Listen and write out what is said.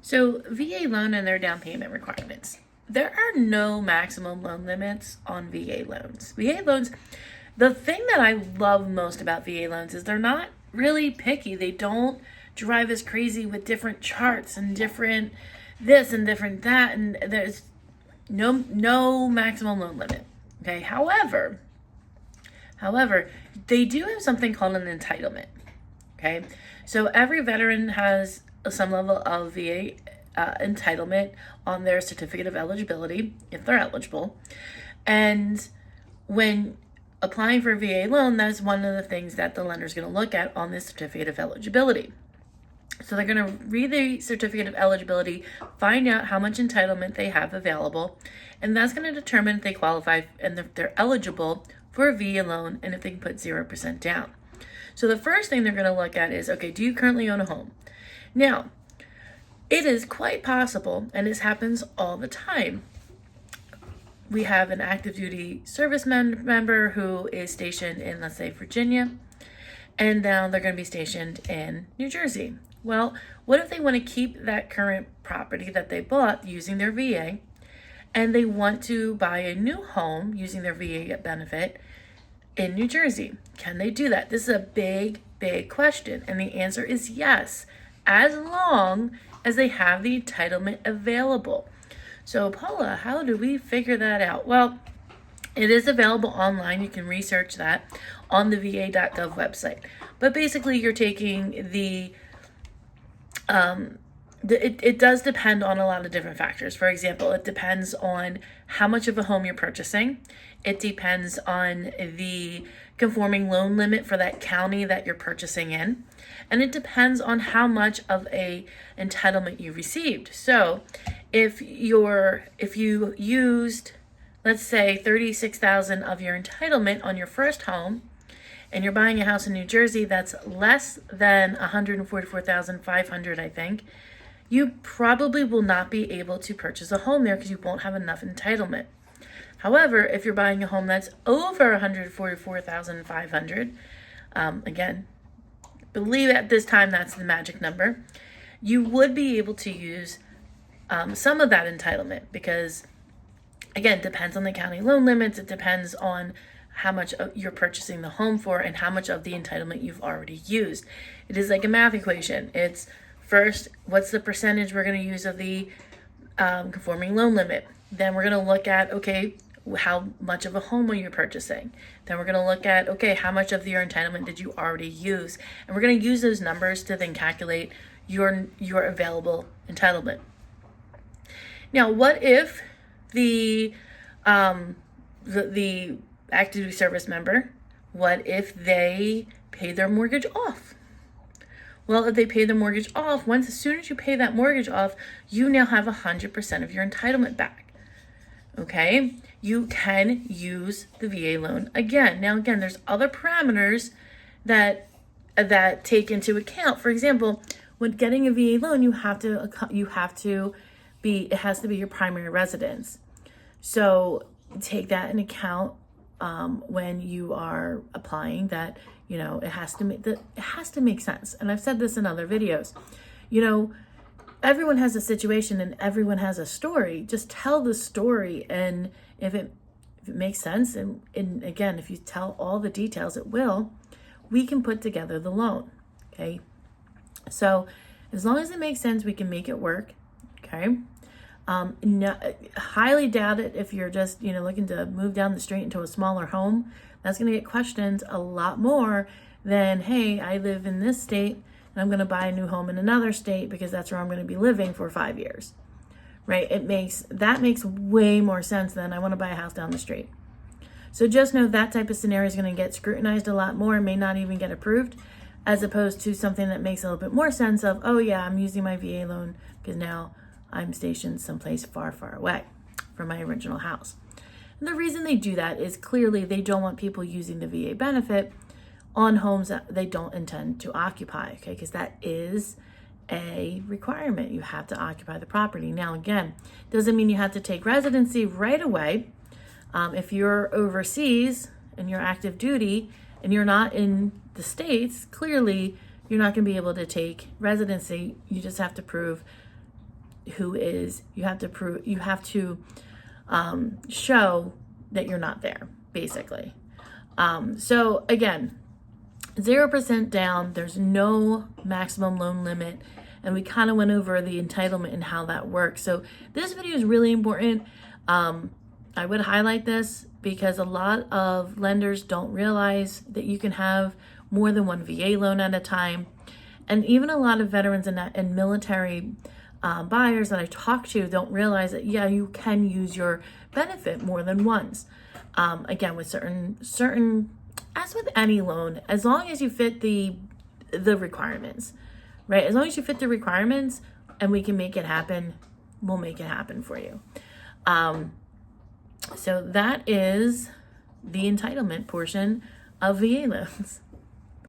So VA loan and their down payment requirements. There are no maximum loan limits on VA loans. VA loans, the thing that I love most about VA loans is they're not really picky. They don't drive us crazy with different charts and different this and different that, and there's no maximum loan limit. Okay. However, they do have something called an entitlement. Okay. So every veteran has some level of VA entitlement on their certificate of eligibility, if they're eligible. And when applying for a VA loan, that's one of the things that the lender is going to look at on this certificate of eligibility. So they're going to read the certificate of eligibility, find out how much entitlement they have available, and that's going to determine if they qualify and if they're eligible for a VA loan and if they can put 0% down. So the first thing they're going to look at is, okay, do you currently own a home? Now, it is quite possible, and this happens all the time. We have an active duty service member who is stationed in, let's say, Virginia, and now they're going to be stationed in New Jersey. Well, what if they want to keep that current property that they bought using their VA, and they want to buy a new home using their VA benefit in New Jersey? Can they do that? This is a big question, and the answer is yes, as long as they have the entitlement available. So Paula, how do we figure that out? Well, it is available online. You can research that on the va.gov website. But basically, you're taking it does depend on a lot of different factors. For example, it depends on how much of a home you're purchasing. It depends on the conforming loan limit for that county that you're purchasing in. And it depends on how much of a entitlement you received. So if you used, let's say, $36,000 of your entitlement on your first home, and you're buying a house in New Jersey that's less than $144,500, I think, you probably will not be able to purchase a home there because you won't have enough entitlement. However, if you're buying a home that's over $144,500, again, believe at this time that's the magic number, you would be able to use some of that entitlement because, again, it depends on the county loan limits. It depends on how much you're purchasing the home for and how much of the entitlement you've already used. It is like a math equation. It's first, what's the percentage we're going to use of the conforming loan limit? Then we're going to look at, okay, how much of a home are you purchasing? Then we're going to look at, okay, how much of your entitlement did you already use? And we're going to use those numbers to then calculate your available entitlement. Now, what if the active duty service member, what if they pay their mortgage off? Well, if they pay the mortgage off, as soon as you pay that mortgage off, you now have 100% of your entitlement back. Okay, you can use the VA loan again. Now, again, there's other parameters that take into account. For example, when getting a VA loan, it has to be your primary residence. So take that in account when you are applying. That it has to make sense. And I've said this in other videos. Everyone has a situation and everyone has a story. Just tell the story, and if it makes sense, and again, if you tell all the details, we can put together the loan. Okay, so as long as it makes sense, we can make it work. Okay, highly doubt it if you're just looking to move down the street into a smaller home. That's going to get questioned a lot more than, hey, I live in this state and I'm going to buy a new home in another state because that's where I'm going to be living for 5 years, right? That makes way more sense than I want to buy a house down the street. So just know that type of scenario is going to get scrutinized a lot more and may not even get approved, as opposed to something that makes a little bit more sense of, oh yeah, I'm using my VA loan because now I'm stationed someplace far, far away from my original house. And the reason they do that is clearly they don't want people using the VA benefit on homes that they don't intend to occupy, okay? Because that is a requirement. You have to occupy the property. Now, again, doesn't mean you have to take residency right away. If you're overseas and you're active duty and you're not in the States, clearly you're not going to be able to take residency. You just have to prove you have to prove, you have to show that you're not there, basically. So again, 0% down, there's no maximum loan limit, and we kind of went over the entitlement and how that works. So this video is really important. I would highlight this because a lot of lenders don't realize that you can have more than one VA loan at a time. And even a lot of veterans and military buyers that I talk to don't realize that, yeah, you can use your benefit more than once. Again, with certain, as with any loan, as long as you fit the requirements, right? As long as you fit the requirements and we can make it happen, we'll make it happen for you. So that is the entitlement portion of VA loans.